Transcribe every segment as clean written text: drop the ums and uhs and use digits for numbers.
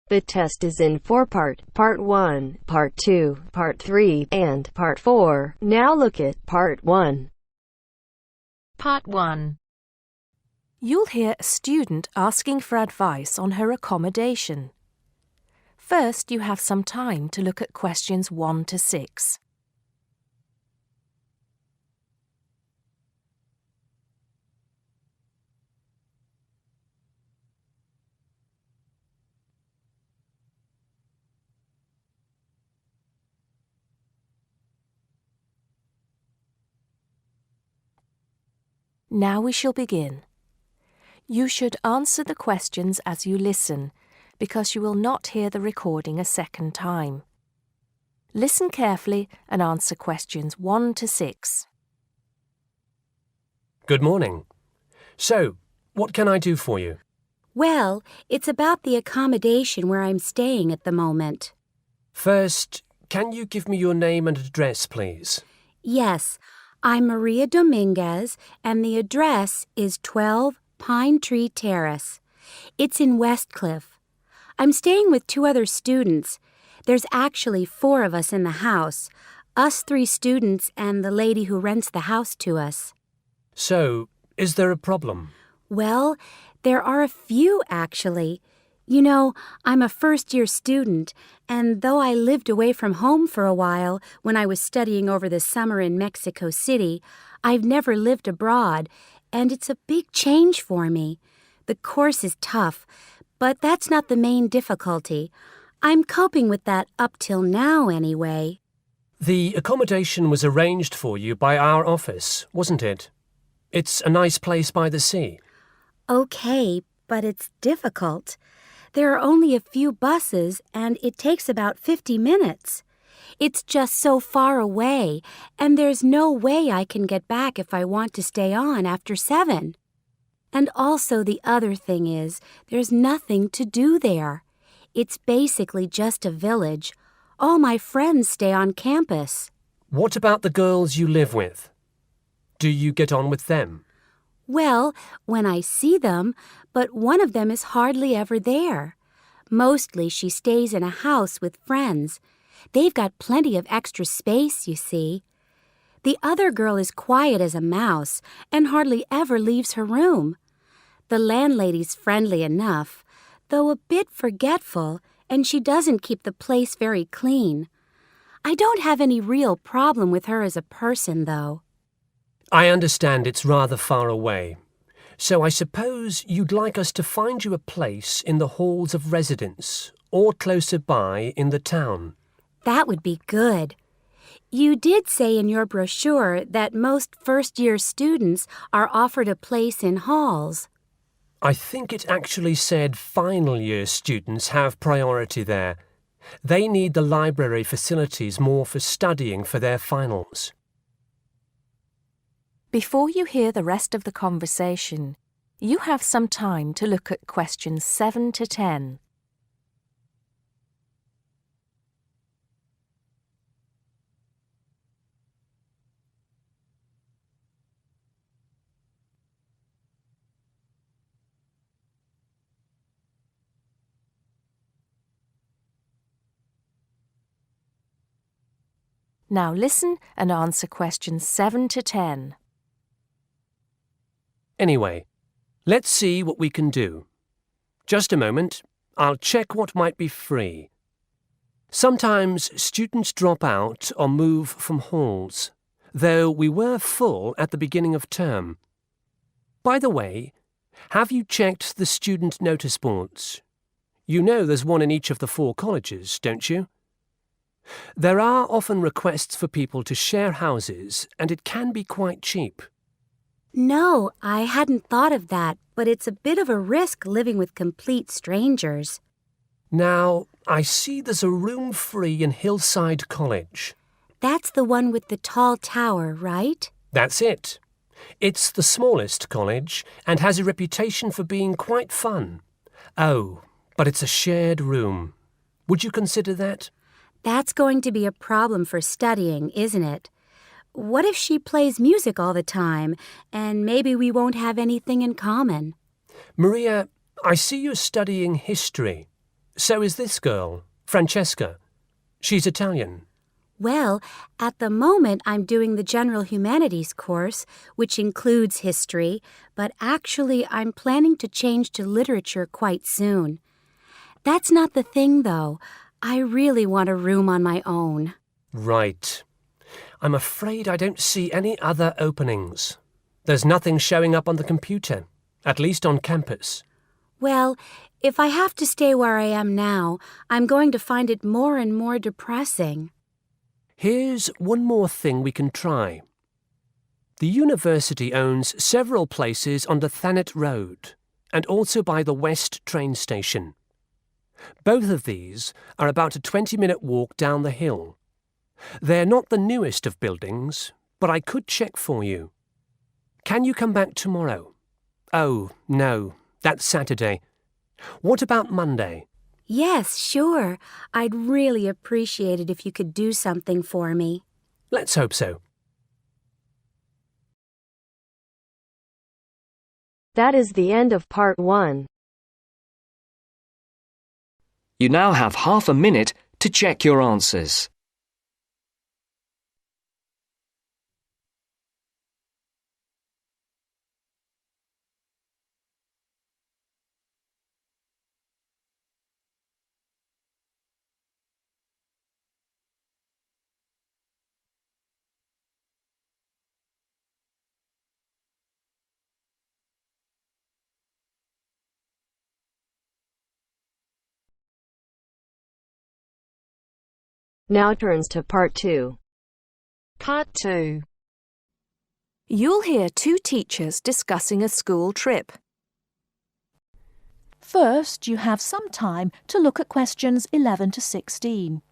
The test is in 4-part, Part 1, Part 2, Part 3, and Part 4. Now look at Part 1. Part 1. You'll hear a student asking for advice on her accommodation. First, you have some time to look at questions 1 to 6. Now we shall begin. You should answer the questions as you listen, because you will not hear the recording a second time. Listen carefully and answer questions 1 to 6. Good morning. So, what can I do for you? Well, it's about the accommodation where I'm staying at the moment. First, can you give me your name and address, please? Yes, I'm Maria Dominguez, and the address is 12 Pine Tree Terrace. It's in Westcliff. I'm staying with 2 other students. There's actually 4 of us in the house, us 3 students and the lady who rents the house to us. So, is there a problem? Well, there are a few, actually. You know, I'm a first-year student, and though I lived away from home for a while when I was studying over the summer in Mexico City, I've never lived abroad, and it's a big change for me. The course is tough, but that's not the main difficulty. I'm coping with that up till now, anyway. The accommodation was arranged for you by our office, wasn't it? It's a nice place by the sea. Okay, but it's difficult. There are only a few buses, and it takes about 50 minutes. It's just so far away, and there's no way I can get back if I want to stay on after 7. And also the other thing is, there's nothing to do there. It's basically just a village. All my friends stay on campus. What about the girls you live with? Do you get on with them? Well, when I see them, but one of them is hardly ever there. Mostly she stays in a house with friends. They've got plenty of extra space, you see. The other girl is quiet as a mouse and hardly ever leaves her room. The landlady's friendly enough, though a bit forgetful, and she doesn't keep the place very clean. I don't have any real problem with her as a person, though. I understand it's rather far away, so I suppose you'd like us to find you a place in the halls of residence or closer by in the town. That would be good. You did say in your brochure that most first-year students are offered a place in halls. I think it actually said final-year students have priority there. They need the library facilities more for studying for their finals. Before you hear the rest of the conversation, you have some time to look at questions 7 to 10. Now listen and answer questions 7 to 10. Anyway, let's see what we can do. Just a moment, I'll check what might be free. Sometimes students drop out or move from halls, though we were full at the beginning of term. By the way, have you checked the student notice boards? You know there's one in each of the 4 colleges, don't you? There are often requests for people to share houses, and it can be quite cheap. No, I hadn't thought of that, but it's a bit of a risk living with complete strangers. Now, I see there's a room free in Hillside College. That's the one with the tall tower, right? That's it. It's the smallest college and has a reputation for being quite fun. Oh, but it's a shared room. Would you consider that? That's going to be a problem for studying, isn't it? What if she plays music all the time, and maybe we won't have anything in common? Maria, I see you're studying history. So is this girl, Francesca. She's Italian. Well, at the moment I'm doing the General Humanities course, which includes history, but actually I'm planning to change to literature quite soon. That's not the thing, though. I really want a room on my own. Right. I'm afraid I don't see any other openings. There's nothing showing up on the computer, at least on campus. Well, if I have to stay where I am now, I'm going to find it more and more depressing. Here's one more thing we can try. The university owns several places on the Thanet Road and also by the West train station. Both of these are about a 20-minute walk down the hill. They're not the newest of buildings, but I could check for you. Can you come back tomorrow? Oh, no, that's Saturday. What about Monday? Yes, sure. I'd really appreciate it if you could do something for me. Let's hope so. That is the end of part 1. You now have half a minute to check your answers. Now turns to part 2. Part 2. You'll hear two teachers discussing a school trip. First, you have some time to look at questions 11 to 16.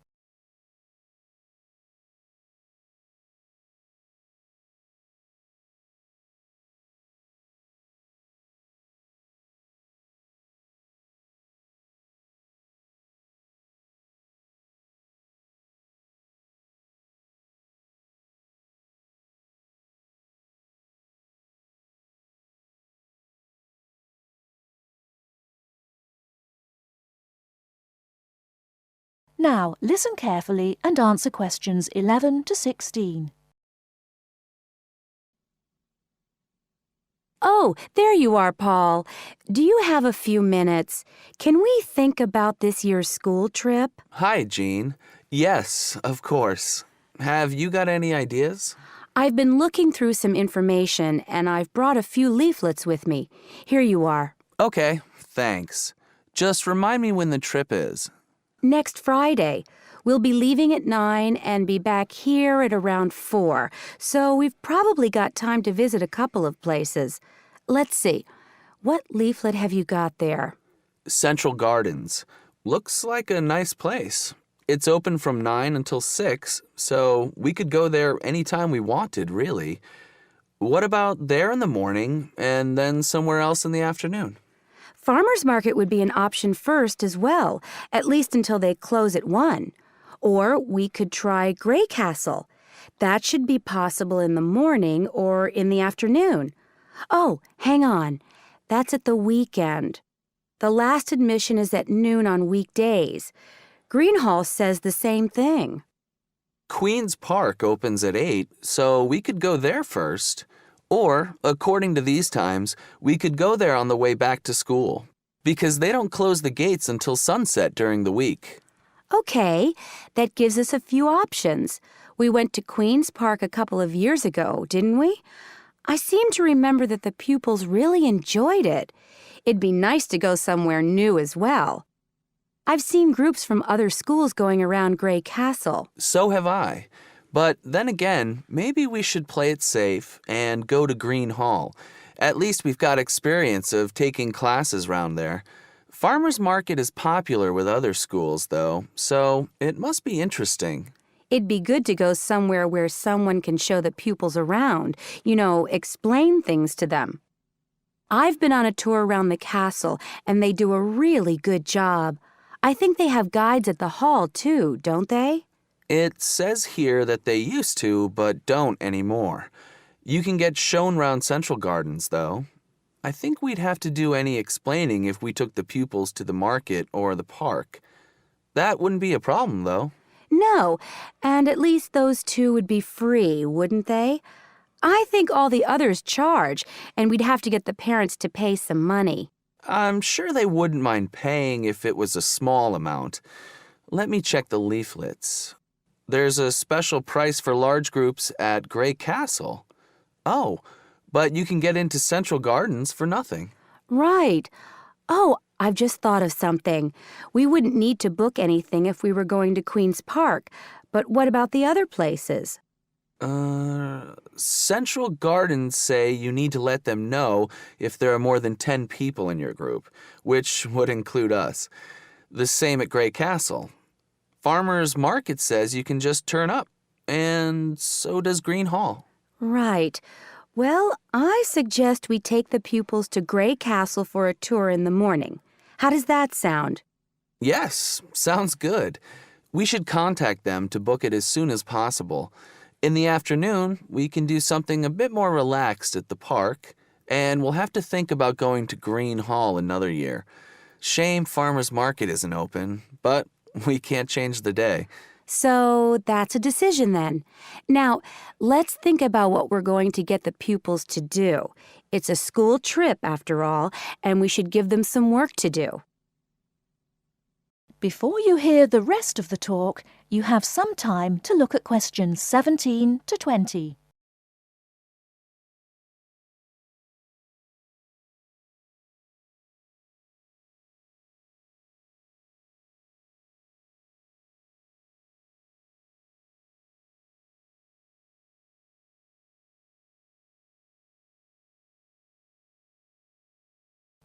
Now, listen carefully and answer questions 11 to 16. Oh, there you are, Paul. Do you have a few minutes? Can we think about this year's school trip? Hi, Jean. Yes, of course. Have you got any ideas? I've been looking through some information, and I've brought a few leaflets with me. Here you are. Okay, thanks. Just remind me when the trip is. Next Friday. We'll be leaving at 9 and be back here at around 4, so we've probably got time to visit a couple of places. Let's see. What leaflet have you got there? Central Gardens. Looks like a nice place. It's open from 9 until 6, so we could go there anytime we wanted, really. What about there in the morning and then somewhere else in the afternoon? Farmers Market would be an option first as well, at least until they close at 1. Or we could try Grey Castle. That should be possible in the morning or in the afternoon. Oh, hang on. That's at the weekend. The last admission is at noon on weekdays. Greenhall says the same thing. Queen's Park opens at 8, so we could go there first. Or, according to these times, we could go there on the way back to school, because they don't close the gates until sunset during the week. Okay, that gives us a few options. We went to Queen's Park a couple of years ago, didn't we? I seem to remember that the pupils really enjoyed it. It'd be nice to go somewhere new as well. I've seen groups from other schools going around Grey Castle. So have I. But then again, maybe we should play it safe and go to Green Hall. At least we've got experience of taking classes round there. Farmers Market is popular with other schools, though, so it must be interesting. It'd be good to go somewhere where someone can show the pupils around, explain things to them. I've been on a tour around the castle, and they do a really good job. I think they have guides at the hall, too, don't they? It says here that they used to, but don't anymore. You can get shown round Central Gardens, though. I think we'd have to do any explaining if we took the pupils to the market or the park. That wouldn't be a problem, though. No, and at least those two would be free, wouldn't they? I think all the others charge, and we'd have to get the parents to pay some money. I'm sure they wouldn't mind paying if it was a small amount. Let me check the leaflets. There's a special price for large groups at Grey Castle. Oh, but you can get into Central Gardens for nothing. Right. Oh, I've just thought of something. We wouldn't need to book anything if we were going to Queen's Park, but what about the other places? Central Gardens say you need to let them know if there are more than 10 people in your group, which would include us. The same at Grey Castle. Farmers Market says you can just turn up, and so does Green Hall. Right. Well, I suggest we take the pupils to Grey Castle for a tour in the morning. How does that sound? Yes, sounds good. We should contact them to book it as soon as possible. In the afternoon, we can do something a bit more relaxed at the park, and we'll have to think about going to Green Hall another year. Shame Farmers Market isn't open, but we can't change the day. So that's a decision then. Now, let's think about what we're going to get the pupils to do. It's a school trip, after all, and we should give them some work to do. Before you hear the rest of the talk, you have some time to look at questions 17 to 20.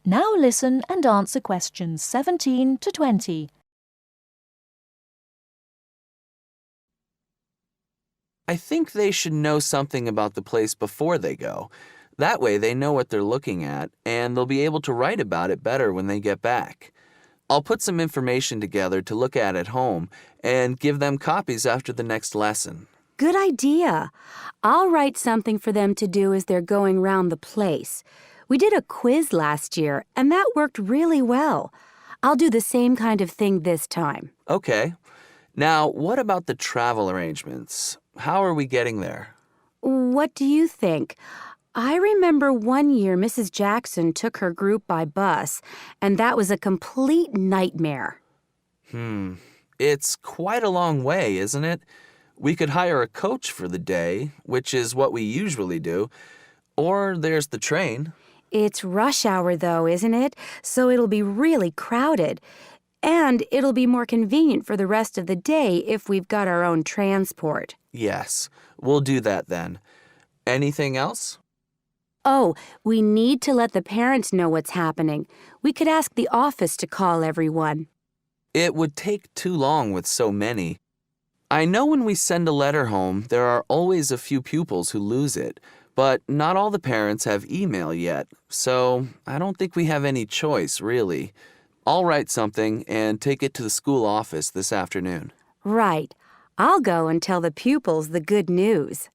Now listen and answer questions 17 to 20. I think they should know something about the place before they go. That way they know what they're looking at, and they'll be able to write about it better when they get back. I'll put some information together to look at home and give them copies after the next lesson. Good idea. I'll write something for them to do as they're going round the place. We did a quiz last year, and that worked really well. I'll do the same kind of thing this time. Okay. Now, what about the travel arrangements? How are we getting there? What do you think? I remember one year Mrs. Jackson took her group by bus, and that was a complete nightmare. It's quite a long way, isn't it? We could hire a coach for the day, which is what we usually do, or there's the train. It's rush hour, though, isn't it? So it'll be really crowded. And it'll be more convenient for the rest of the day if we've got our own transport. Yes, we'll do that then. Anything else? Oh, we need to let the parents know what's happening. We could ask the office to call everyone. It would take too long with so many. I know when we send a letter home, there are always a few pupils who lose it, but not all the parents have email yet, so I don't think we have any choice, really. I'll write something and take it to the school office this afternoon. Right. I'll go and tell the pupils the good news.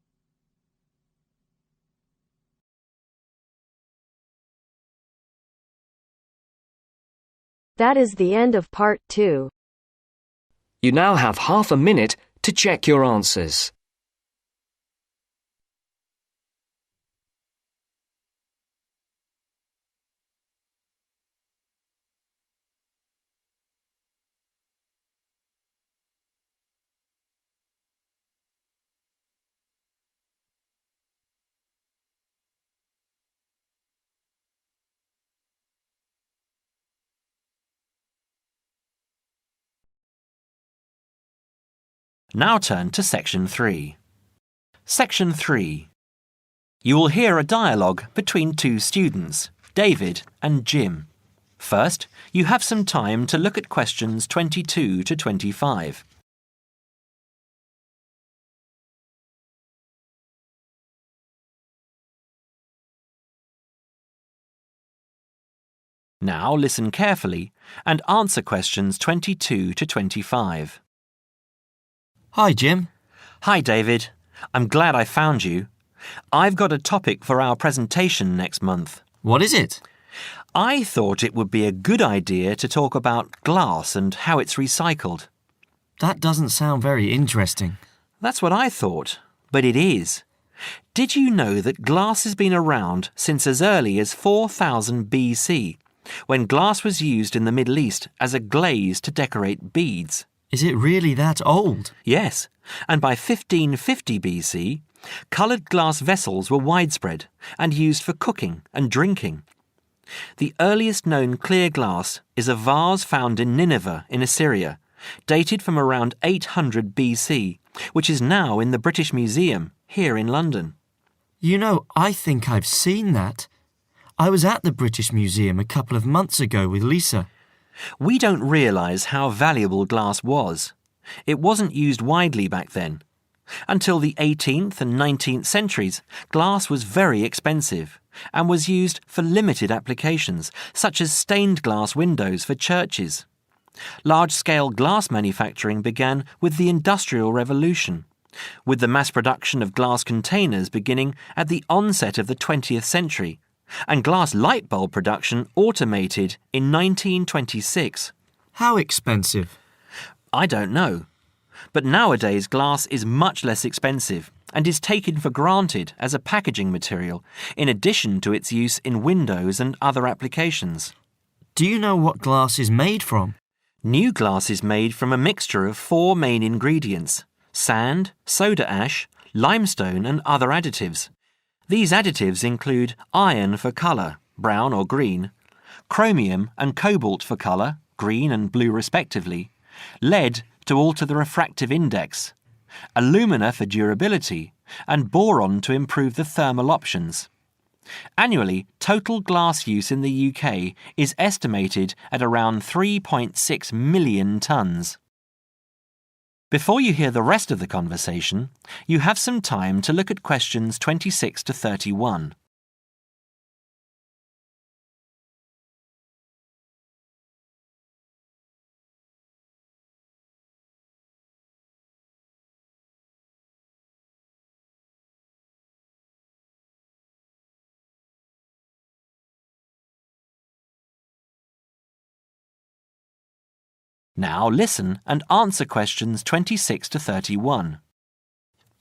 That is the end of part 2. You now have half a minute to check your answers. Now turn to Section 3. Section 3. You will hear a dialogue between two students, David and Jim. First, you have some time to look at questions 22 to 25. Now listen carefully and answer questions 22 to 25. Hi, Jim. Hi, David. I'm glad I found you. I've got a topic for our presentation next month. What is it? I thought it would be a good idea to talk about glass and how it's recycled. That doesn't sound very interesting. That's what I thought, but it is. Did you know that glass has been around since as early as 4000 BC, when glass was used in the Middle East as a glaze to decorate beads? Is it really that old? Yes, and by 1550 BC, coloured glass vessels were widespread and used for cooking and drinking. The earliest known clear glass is a vase found in Nineveh in Assyria, dated from around 800 BC, which is now in the British Museum here in London. You know, I think I've seen that. I was at the British Museum a couple of months ago with Lisa. We don't realise how valuable glass was. It wasn't used widely back then. Until the 18th and 19th centuries, glass was very expensive and was used for limited applications, such as stained glass windows for churches. Large-scale glass manufacturing began with the Industrial Revolution, with the mass production of glass containers beginning at the onset of the 20th century, and glass light bulb production automated in 1926. How expensive? I don't know. But nowadays glass is much less expensive and is taken for granted as a packaging material, in addition to its use in windows and other applications. Do you know what glass is made from? New glass is made from a mixture of 4 main ingredients: sand, soda ash, limestone and other additives. These additives include iron for colour, brown or green, chromium and cobalt for colour, green and blue respectively, lead to alter the refractive index, alumina for durability, and boron to improve the thermal options. Annually, total glass use in the UK is estimated at around 3.6 million tonnes. Before you hear the rest of the conversation, you have some time to look at questions 26 to 31. Now listen and answer questions 26 to 31.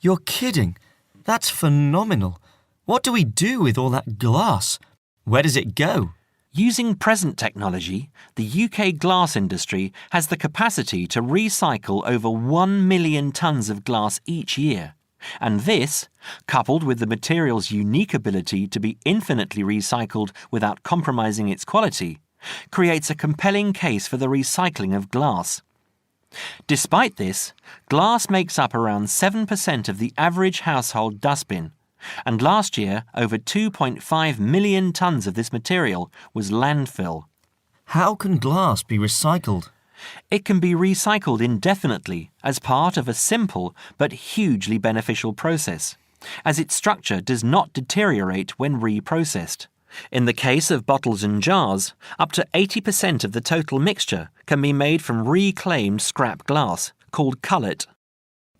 You're kidding. That's phenomenal. What do we do with all that glass? Where does it go? Using present technology, the UK glass industry has the capacity to recycle over 1 million tonnes of glass each year. And this, coupled with the material's unique ability to be infinitely recycled without compromising its quality, creates a compelling case for the recycling of glass. Despite this, glass makes up around 7% of the average household dustbin, and last year over 2.5 million tonnes of this material was landfill. How can glass be recycled? It can be recycled indefinitely as part of a simple but hugely beneficial process, as its structure does not deteriorate when reprocessed. In the case of bottles and jars, up to 80% of the total mixture can be made from reclaimed scrap glass, called cullet.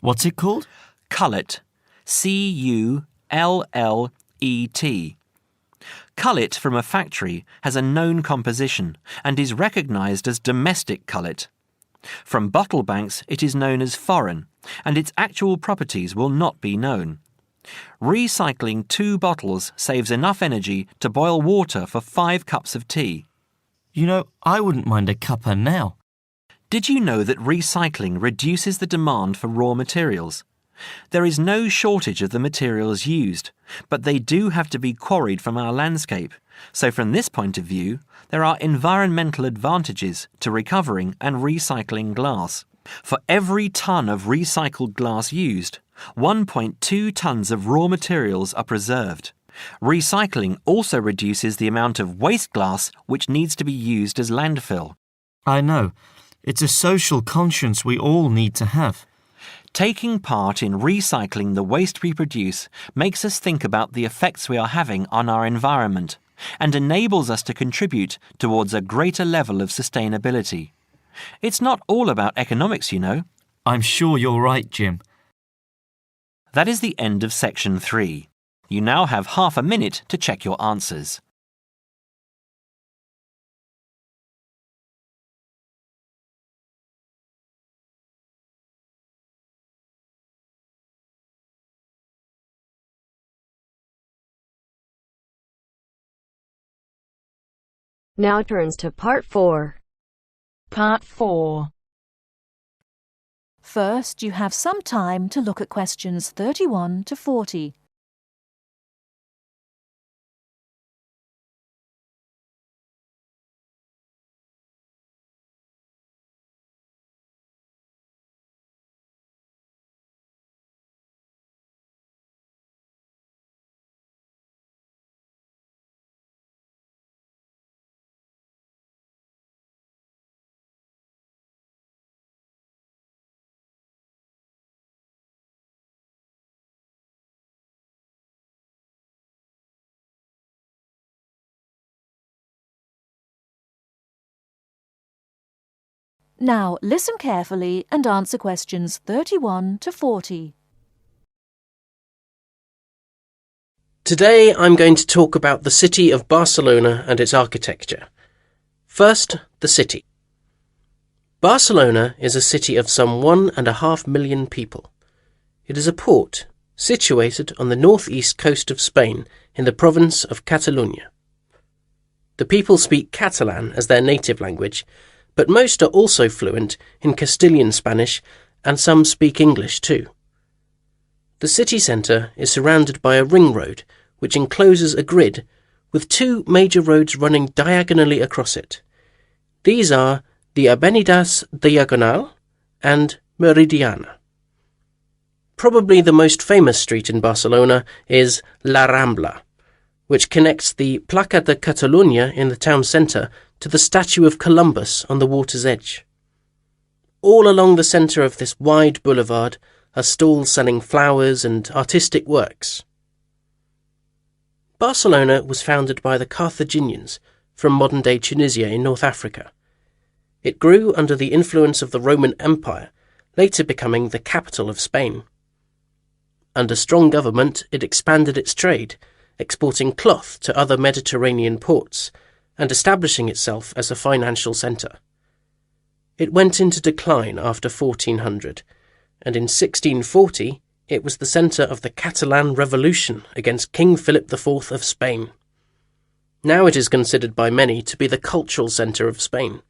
What's it called? Cullet. C-U-L-L-E-T. Cullet from a factory has a known composition and is recognised as domestic cullet. From bottle banks it is known as foreign, and its actual properties will not be known. Recycling 2 bottles saves enough energy to boil water for 5 cups of tea. You know, I wouldn't mind a cuppa now. Did you know that recycling reduces the demand for raw materials? There is no shortage of the materials used, but they do have to be quarried from our landscape. So from this point of view, there are environmental advantages to recovering and recycling glass. For every tonne of recycled glass used, 1.2 tonnes of raw materials are preserved. Recycling also reduces the amount of waste glass which needs to be used as landfill. I know. It's a social conscience we all need to have. Taking part in recycling the waste we produce makes us think about the effects we are having on our environment and enables us to contribute towards a greater level of sustainability. It's not all about economics, you know. I'm sure you're right, Jim. That is the end of section 3. You now have half a minute to check your answers. Now turns to Part 4. Part 4. First, you have some time to look at questions 31 to 40. Now listen carefully and answer questions 31 to 40. Today I'm going to talk about the city of Barcelona and its architecture. First, the city. Barcelona is a city of some 1.5 million people. It is a port situated on the northeast coast of Spain in the province of Catalonia. The people speak Catalan as their native language, but most are also fluent in Castilian Spanish and some speak English too. The city centre is surrounded by a ring road which encloses a grid with 2 major roads running diagonally across it. These are the Avenidas Diagonal and Meridiana. Probably the most famous street in Barcelona is La Rambla, which connects the Plaça de Catalunya in the town centre to the statue of Columbus on the water's edge. All along the centre of this wide boulevard are stalls selling flowers and artistic works. Barcelona was founded by the Carthaginians from modern-day Tunisia in North Africa. It grew under the influence of the Roman Empire, later becoming the capital of Spain. Under strong government, it expanded its trade, exporting cloth to other Mediterranean ports, and establishing itself as a financial centre. It went into decline after 1400, and in 1640 it was the centre of the Catalan Revolution against King Philip IV of Spain. Now it is considered by many to be the cultural centre of Spain,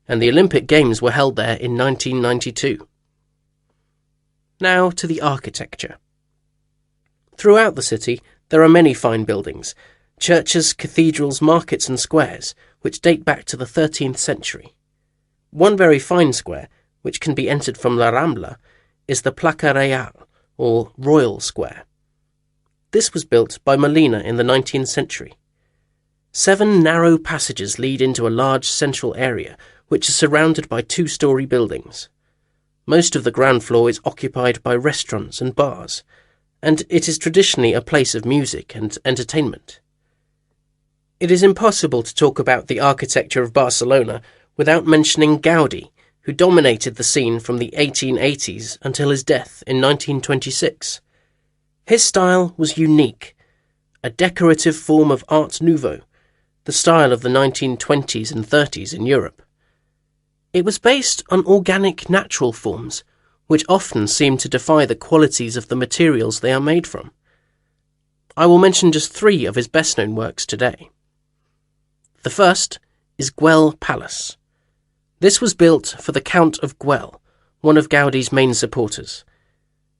and the Olympic Games were held there in 1992. Now to the architecture. Throughout the city there are many fine buildings, churches, cathedrals, markets and squares, which date back to the 13th century. One very fine square, which can be entered from La Rambla, is the Plaça Real, or Royal Square. This was built by Molina in the 19th century. 7 narrow passages lead into a large central area, which is surrounded by 2-storey buildings. Most of the ground floor is occupied by restaurants and bars, and it is traditionally a place of music and entertainment. It is impossible to talk about the architecture of Barcelona without mentioning Gaudí, who dominated the scene from the 1880s until his death in 1926. His style was unique, a decorative form of Art Nouveau, the style of the 1920s and 30s in Europe. It was based on organic natural forms, which often seem to defy the qualities of the materials they are made from. I will mention just 3 of his best-known works today. The first is Gwell Palace. This was built for the Count of Gwell, one of Gaudí's main supporters.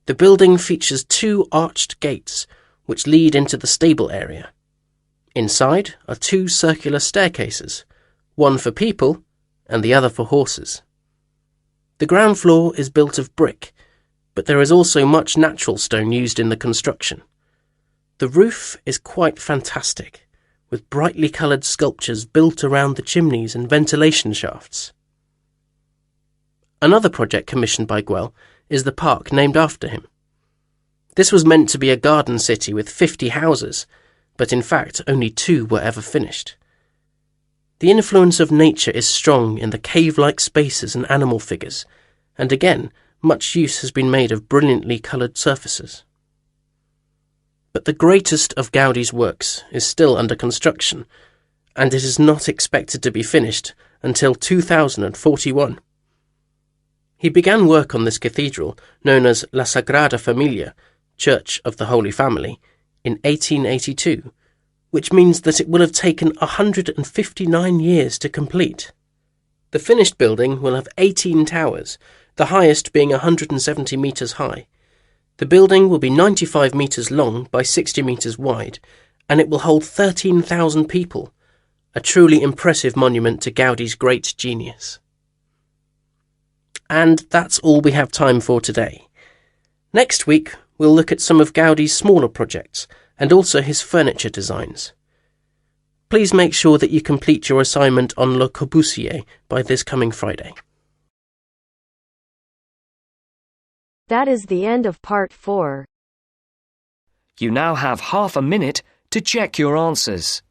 The building features 2 arched gates, which lead into the stable area. Inside are 2 circular staircases, one for people and the other for horses. The ground floor is built of brick, but there is also much natural stone used in the construction. The roof is quite fantastic, with brightly coloured sculptures built around the chimneys and ventilation shafts. Another project commissioned by Gwell is the park named after him. This was meant to be a garden city with 50 houses, but in fact only 2 were ever finished. The influence of nature is strong in the cave-like spaces and animal figures, and again, much use has been made of brilliantly coloured surfaces. But the greatest of Gaudí's works is still under construction, and it is not expected to be finished until 2041. He began work on this cathedral, known as La Sagrada Familia, Church of the Holy Family, in 1882, which means that it will have taken 159 years to complete. The finished building will have 18 towers, the highest being 170 metres high. The building will be 95 metres long by 60 metres wide, and it will hold 13,000 people, a truly impressive monument to Gaudi's great genius. And that's all we have time for today. Next week, we'll look at some of Gaudi's smaller projects and also his furniture designs. Please make sure that you complete your assignment on Le Corbusier by this coming Friday. That is the end of part 4. You now have half a minute to check your answers.